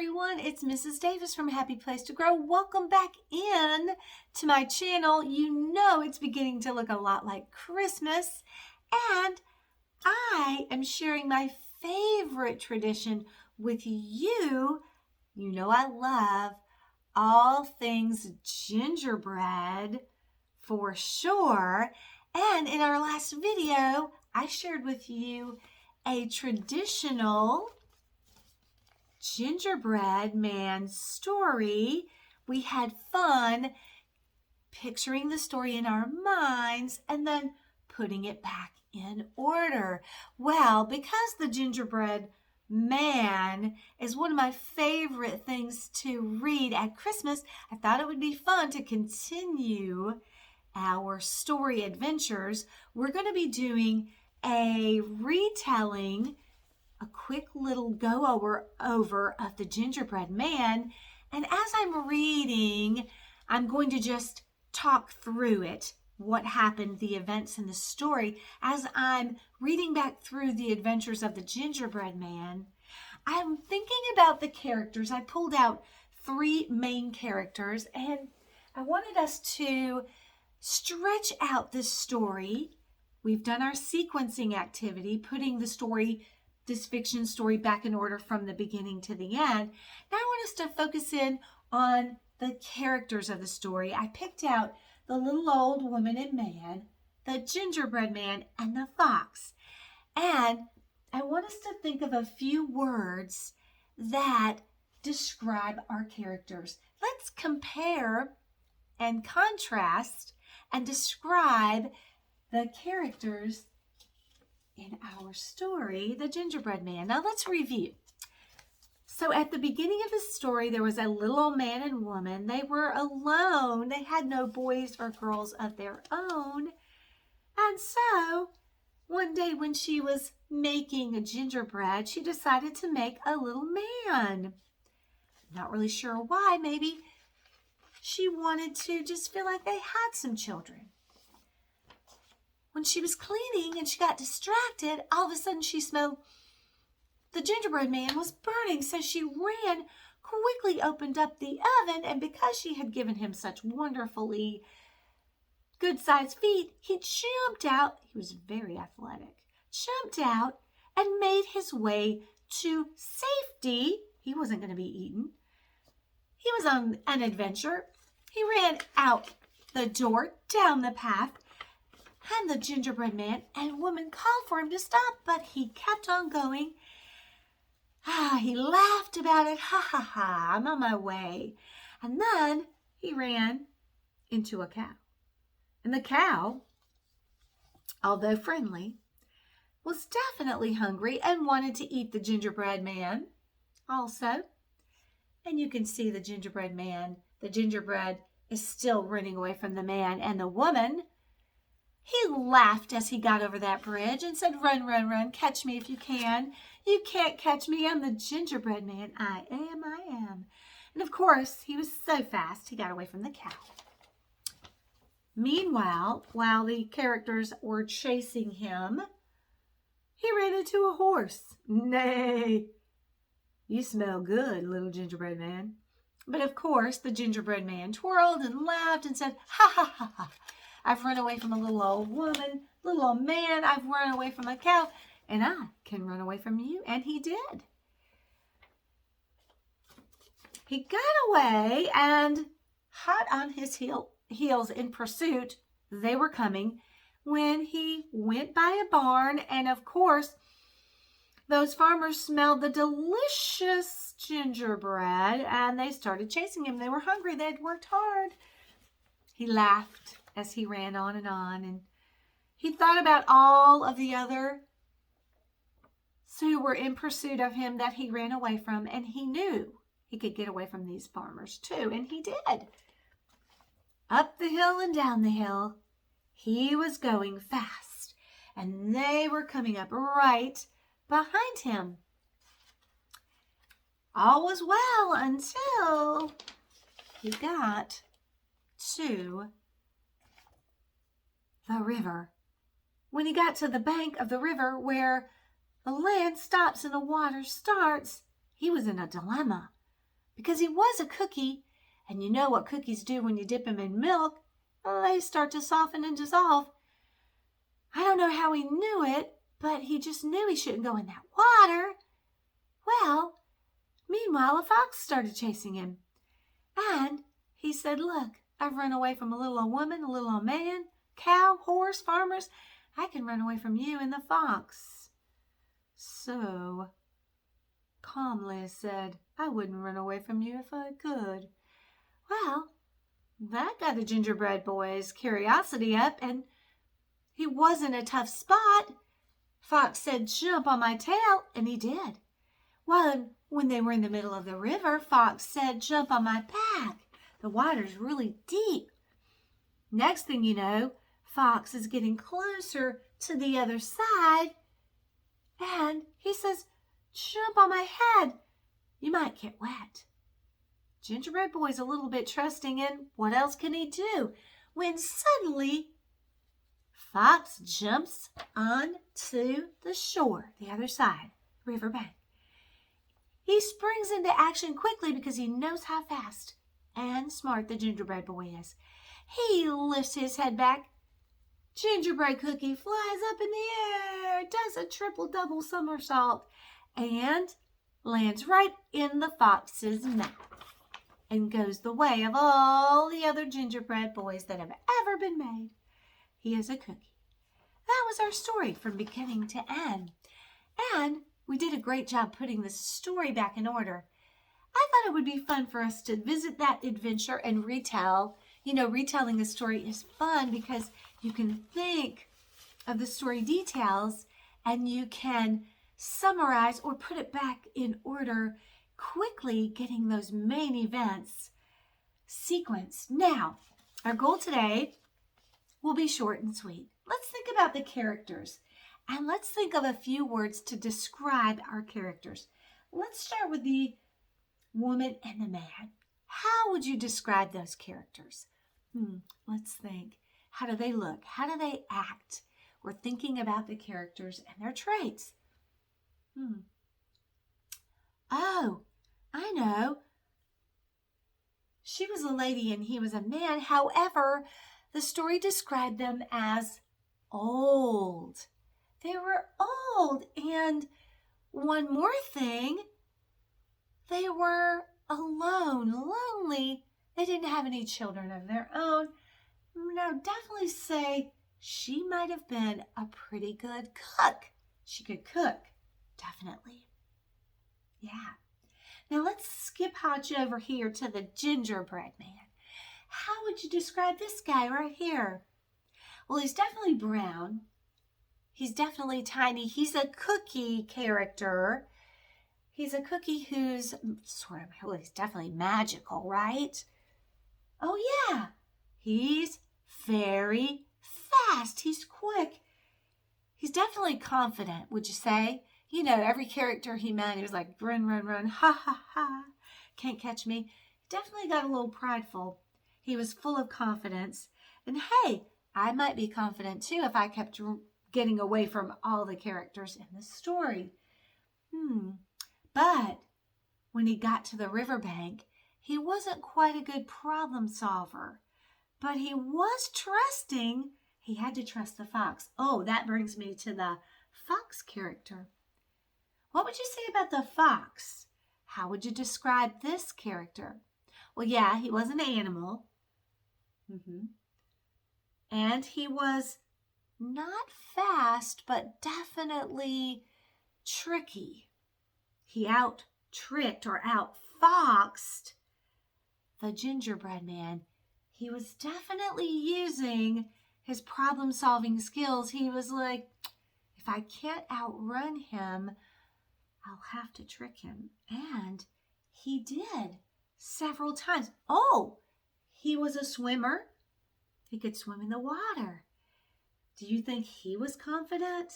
everyone, it's Mrs. Davis from Happy Place to Grow. Welcome back in to my channel. You know it's beginning to look a lot like Christmas, and I am sharing my favorite tradition with you. You know I love all things gingerbread for sure. And in our last video, I shared with you a traditional gingerbread man story. We had fun picturing the story in our minds and then putting it back in order. Well, because the gingerbread man is one of my favorite things to read at Christmas, I thought it would be fun to continue our story adventures. We're going to be doing a retelling, a quick little go over of the gingerbread man. And as I'm reading, I'm going to just talk through it, what happened, the events in the story. As I'm reading back through the adventures of the gingerbread man, I'm thinking about the characters. I pulled out 3 main characters, and I wanted us to stretch out this story. We've done our sequencing activity, putting the story, this fiction story, back in order from the beginning to the end. Now I want us to focus in on the characters of the story. I picked out the little old woman and man, the gingerbread man, and the fox. And I want us to think of a few words that describe our characters. Let's compare and contrast and describe the characters in our story, the gingerbread man. Now let's review. So at the beginning of the story, there was a little old man and woman. They were alone. They had no boys or girls of their own. And so one day when she was making a gingerbread, she decided to make a little man. Not really sure why. Maybe she wanted to just feel like they had some children. When she was cleaning and she got distracted, all of a sudden she smelled the gingerbread man was burning. So she ran, quickly opened up the oven, and because she had given him such wonderfully good-sized feet, he jumped out. He was very athletic. Jumped out and made his way to safety. He wasn't going to be eaten. He was on an adventure. He ran out the door, down the path, and the gingerbread man and woman called for him to stop, but he kept on going. He laughed about it. Ha, ha, ha, I'm on my way. And then he ran into a cow. And the cow, although friendly, was definitely hungry and wanted to eat the gingerbread man also. And you can see the gingerbread man, the gingerbread is still running away from the man and the woman. He laughed as he got over that bridge and said, "Run, run, run, catch me if you can. You can't catch me, I'm the gingerbread man. I am. And of course, he was so fast, he got away from the cow. Meanwhile, while the characters were chasing him, he ran into a horse. "Nay, you smell good, little gingerbread man." But of course, the gingerbread man twirled and laughed and said, "Ha, ha, ha, ha. I've run away from a little old woman, little old man. I've run away from a cow, and I can run away from you." And he did. He got away, and hot on his heels in pursuit, they were coming, when he went by a barn. And of course, those farmers smelled the delicious gingerbread, and they started chasing him. They were hungry. They had worked hard. He laughed as he ran on, and he thought about all of the other who were in pursuit of him that he ran away from, and he knew he could get away from these farmers too, and he did. Up the hill and down the hill, he was going fast, and they were coming up right behind him. All was well until he got to the river. When he got to the bank of the river where the land stops and the water starts, he was in a dilemma. because he was a cookie, and you know what cookies do when you dip them in milk. They start to soften and dissolve. I don't know how he knew it, but he just knew he shouldn't go in that water. Well, meanwhile, a fox started chasing him. And he said, look, I've run away from a little old woman, a little old man, cow, horse, farmers. I can run away from you and the fox. So calmly said, I wouldn't run away from you if I could. Well, that got the gingerbread boy's curiosity up, and he was in a tough spot. Fox said, jump on my tail, and he did. Well, when they were in the middle of the river, Fox said, jump on my back. The water's really deep. Next thing you know, Fox is getting closer to the other side, and he says, jump on my head. You might get wet. Gingerbread Boy's a little bit trusting, and what else can he do? When suddenly, Fox jumps onto the shore, the other side, riverbank. He springs into action quickly because he knows how fast and smart the gingerbread boy is. He lifts his head back. Gingerbread cookie flies up in the air, does a triple-double somersault, and lands right in the fox's mouth and goes the way of all the other gingerbread boys that have ever been made. He is a cookie. That was our story from beginning to end. And we did a great job putting the story back in order. I thought it would be fun for us to visit that adventure and retell. You know, retelling a story is fun because you can think of the story details and you can summarize or put it back in order, quickly getting those main events sequenced. Now, our goal today will be short and sweet. Let's think about the characters. And let's think of a few words to describe our characters. Let's start with the woman and the man. How would you describe those characters? Let's think. How do they look? How do they act? We're thinking about the characters and their traits. Oh, I know. She was a lady and he was a man. However, the story described them as old. They were old. And one more thing, they were alone, lonely. They didn't have any children of their own. Now, definitely say she might have been a pretty good cook. She could cook, definitely. Yeah. Now, let's skip Hodge over here to the gingerbread man. How would you describe this guy right here? Well, he's definitely brown. He's definitely tiny. He's a cookie character. He's a cookie who's he's definitely magical, right? Oh, yeah. He's very fast. He's quick. He's definitely confident, would you say? You know, every character he met, he was like, run, run, run, ha, ha, ha. Can't catch me. Definitely got a little prideful. He was full of confidence. And hey, I might be confident too if I kept getting away from all the characters in the story. But when he got to the riverbank, he wasn't quite a good problem solver. But he was trusting. He had to trust the fox. Oh, that brings me to the fox character. What would you say about the fox? How would you describe this character? Well, yeah, he was an animal. And he was not fast, but definitely tricky. He out-tricked or out-foxed the gingerbread man. He was definitely using his problem-solving skills. He was like, if I can't outrun him, I'll have to trick him. And he did several times. Oh, he was a swimmer. He could swim in the water. Do you think he was confident?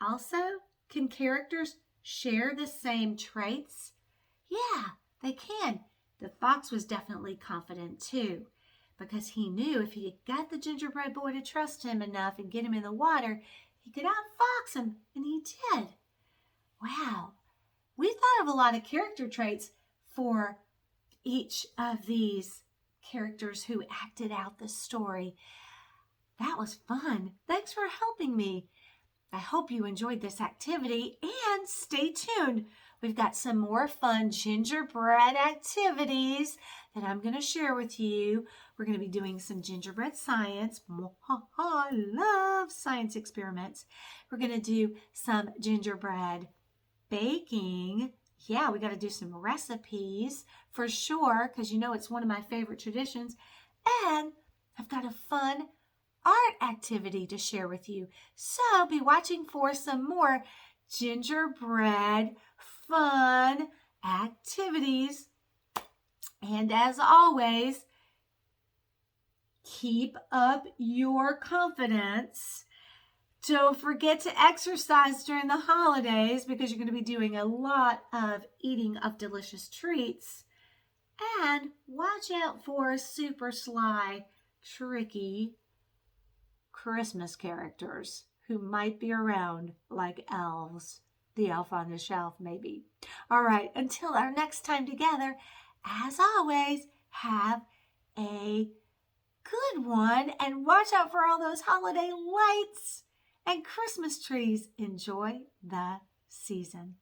Also, can characters share the same traits? Yeah, they can. The fox was definitely confident too, because he knew if he got the gingerbread boy to trust him enough and get him in the water, he could outfox him, and he did. Wow. We thought of a lot of character traits for each of these characters who acted out the story. That was fun. Thanks for helping me. I hope you enjoyed this activity, and stay tuned. We've got some more fun gingerbread activities that I'm going to share with you. We're going to be doing some gingerbread science. I love science experiments. We're going to do some gingerbread baking. Yeah, we got to do some recipes for sure, because you know it's one of my favorite traditions. And I've got a fun art activity to share with you. So be watching for some more gingerbread fun activities. And as always, keep up your confidence. Don't forget to exercise during the holidays, because you're going to be doing a lot of eating of delicious treats. And watch out for super sly, tricky Christmas characters who might be around, like elves. The elf on the shelf, maybe. All right, until our next time together, as always, have a good one, and watch out for all those holiday lights and Christmas trees. Enjoy the season.